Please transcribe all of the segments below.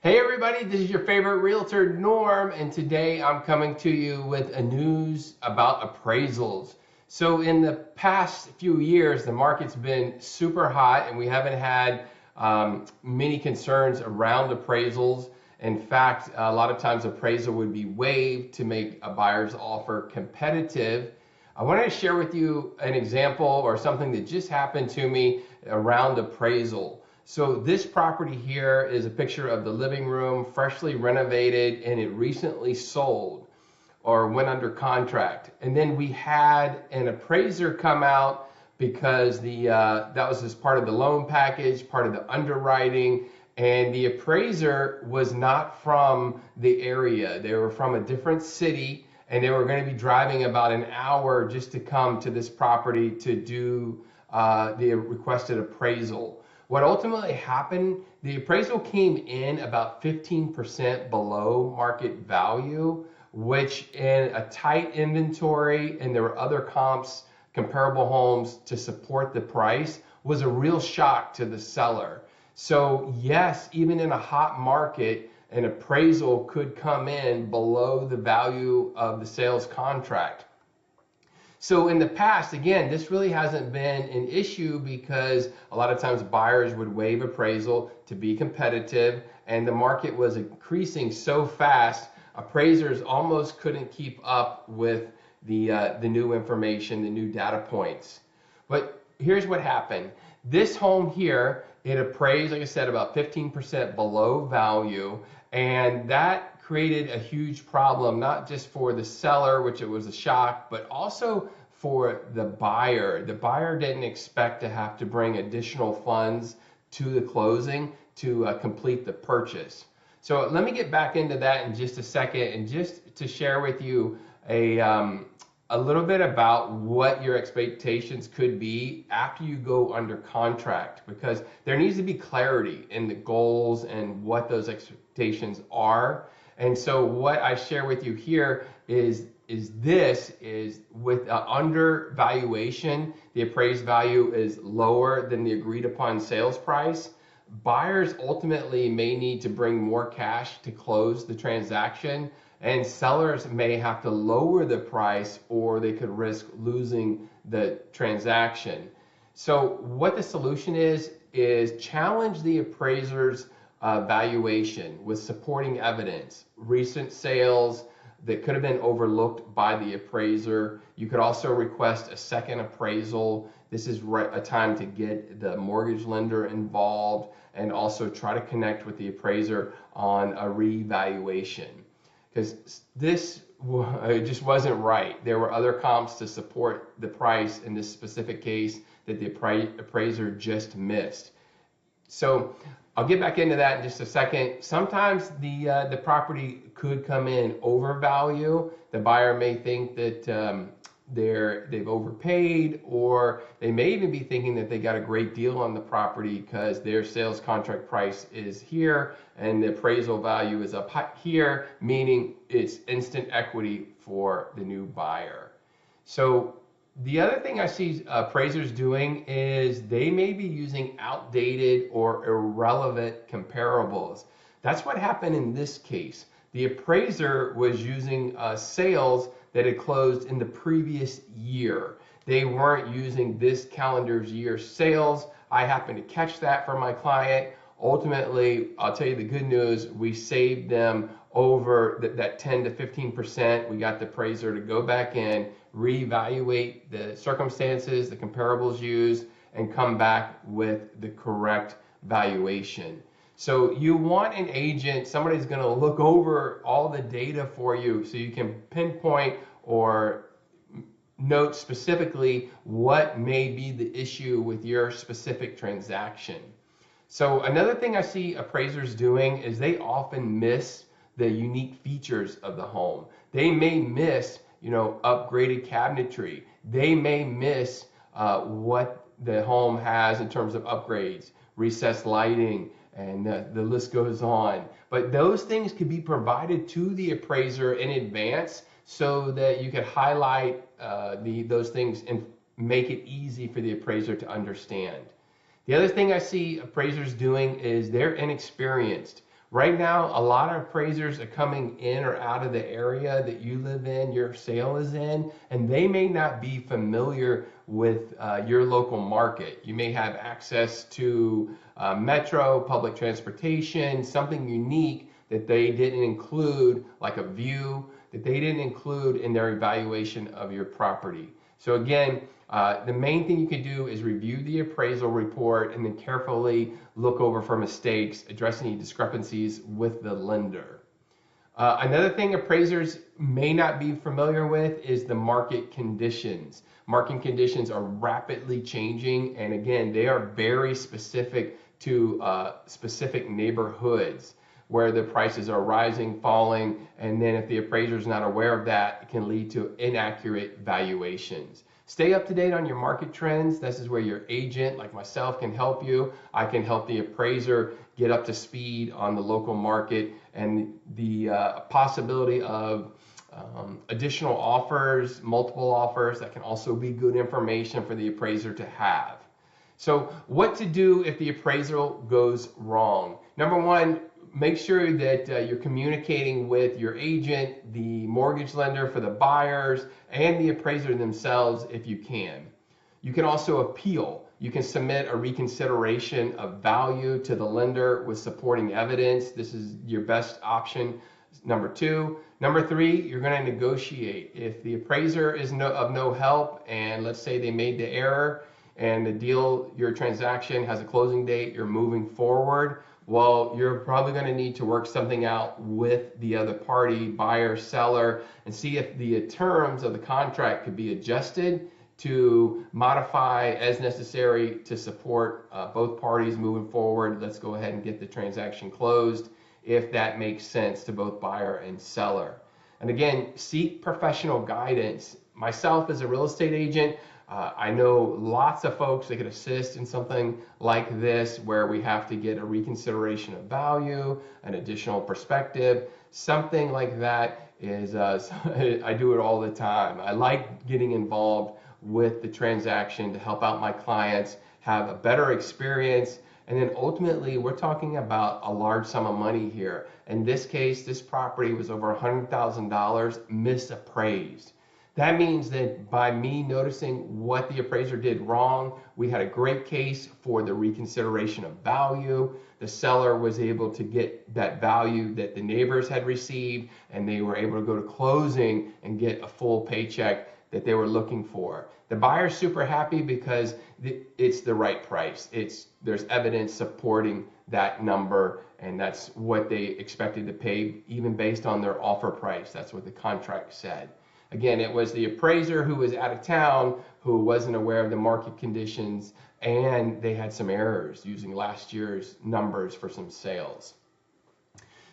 Hey everybody, this is your favorite realtor Norm, and today I'm coming to you with a news about appraisals. So in the past few years, the market's been super hot and we haven't had many concerns around appraisals. In fact, a lot of times appraisal would be waived to make a buyer's offer competitive. I wanted to share with you an example or something that just happened to me around appraisal. So this property here is a picture of the living room, freshly renovated, and it recently sold or went under contract. And then we had an appraiser come out because that was as part of the loan package, part of the underwriting, and the appraiser was not from the area. They were from a different city, and they were going to be driving about an hour just to come to this property to do the requested appraisal. What ultimately happened, the appraisal came in about 15% below market value, which in a tight inventory, and there were other comps, comparable homes to support the price, was a real shock to the seller. So yes, even in a hot market, an appraisal could come in below the value of the sales contract. So in the past, again, this really hasn't been an issue because a lot of times buyers would waive appraisal to be competitive, and the market was increasing so fast, appraisers almost couldn't keep up with the new information, the new data points. But here's what happened. This home here, it appraised, like I said, about 15% below value, and that created a huge problem, not just for the seller, which it was a shock, but also for the buyer. The buyer didn't expect to have to bring additional funds to the closing to complete the purchase. So let me get back into that in just a second, and just to share with you a little bit about what your expectations could be after you go under contract, because there needs to be clarity in the goals and what those expectations are. And so what I share with you here is with undervaluation, the appraised value is lower than the agreed upon sales price. Buyers ultimately may need to bring more cash to close the transaction, and sellers may have to lower the price, or they could risk losing the transaction. So what the solution is challenge the appraiser's valuation with supporting evidence, recent sales that could have been overlooked by the appraiser. You could also request a second appraisal. This is a time to get the mortgage lender involved, and also try to connect with the appraiser on a revaluation, because this it just wasn't right. There were other comps to support the price in this specific case that the appraiser just missed. So I'll get back into that in just a second. Sometimes the property could come in overvalue. The buyer may think that they've overpaid, or they may even be thinking that they got a great deal on the property because their sales contract price is here and the appraisal value is up here, meaning it's instant equity for the new buyer. So the other thing I see appraisers doing is they may be using outdated or irrelevant comparables. That's what happened in this case. The appraiser was using sales that had closed in the previous year. They weren't using this calendar year sales. I happened to catch that for my client. Ultimately, I'll tell you the good news, we saved them over that 10 to 15%. We got the appraiser to go back in, reevaluate the circumstances, the comparables used, and come back with the correct valuation. So you want an agent, somebody's going to look over all the data for you so you can pinpoint or note specifically what may be the issue with your specific transaction. So another thing I see appraisers doing is they often miss the unique features of the home. They may miss, upgraded cabinetry. They may miss what the home has in terms of upgrades, recessed lighting, and the list goes on. But those things could be provided to the appraiser in advance so that you could highlight those things and make it easy for the appraiser to understand. The other thing I see appraisers doing is they're inexperienced Right now, a lot of appraisers are coming in or out of the area that you live in, your sale is in, and they may not be familiar with your local market. You may have access to metro, public transportation, something unique that they didn't include, like a view, that they didn't include in their evaluation of your property. So again, the main thing you can do is review the appraisal report and then carefully look over for mistakes, address any discrepancies with the lender. Another thing appraisers may not be familiar with is the market conditions. Market conditions are rapidly changing, and again, they are very specific to specific neighborhoods where the prices are rising, falling, and then if the appraiser is not aware of that, it can lead to inaccurate valuations. Stay up to date on your market trends. This is where your agent, like myself, can help you. I can help the appraiser get up to speed on the local market and the possibility of additional offers, multiple offers. That can also be good information for the appraiser to have. So what to do if the appraisal goes wrong? Number one, make sure that you're communicating with your agent, the mortgage lender for the buyers, and the appraiser themselves if you can. You can also appeal. You can submit a reconsideration of value to the lender with supporting evidence. This is your best option. Number two. Number three, you're going to negotiate. If the appraiser is of no help, and let's say they made the error, and the deal, your transaction has a closing date, you're moving forward, well, you're probably going to need to work something out with the other party, buyer, seller, and see if the terms of the contract could be adjusted to modify as necessary to support both parties moving forward. Let's go ahead and get the transaction closed if that makes sense to both buyer and seller. And again, seek professional guidance. Myself as a real estate agent, I know lots of folks that could assist in something like this where we have to get a reconsideration of value, an additional perspective, something like that is, I do it all the time. I like getting involved with the transaction to help out my clients have a better experience. And then ultimately, we're talking about a large sum of money here. In this case, this property was over $100,000 misappraised. That means that by me noticing what the appraiser did wrong, we had a great case for the reconsideration of value. The seller was able to get that value that the neighbors had received, and they were able to go to closing and get a full paycheck that they were looking for. The buyer's super happy because it's the right price. There's evidence supporting that number, and that's what they expected to pay, even based on their offer price. That's what the contract said. Again, it was the appraiser who was out of town, who wasn't aware of the market conditions, and they had some errors using last year's numbers for some sales.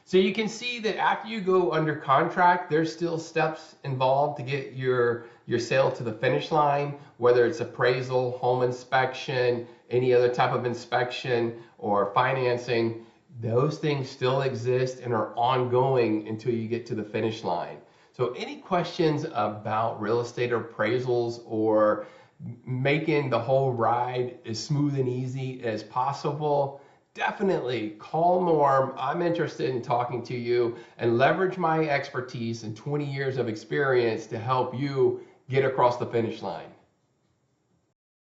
So you can see that after you go under contract, there's still steps involved to get your sale to the finish line, whether it's appraisal, home inspection, any other type of inspection, or financing. Those things still exist and are ongoing until you get to the finish line. So any questions about real estate appraisals or making the whole ride as smooth and easy as possible, definitely call Norm. I'm interested in talking to you and leverage my expertise and 20 years of experience to help you get across the finish line.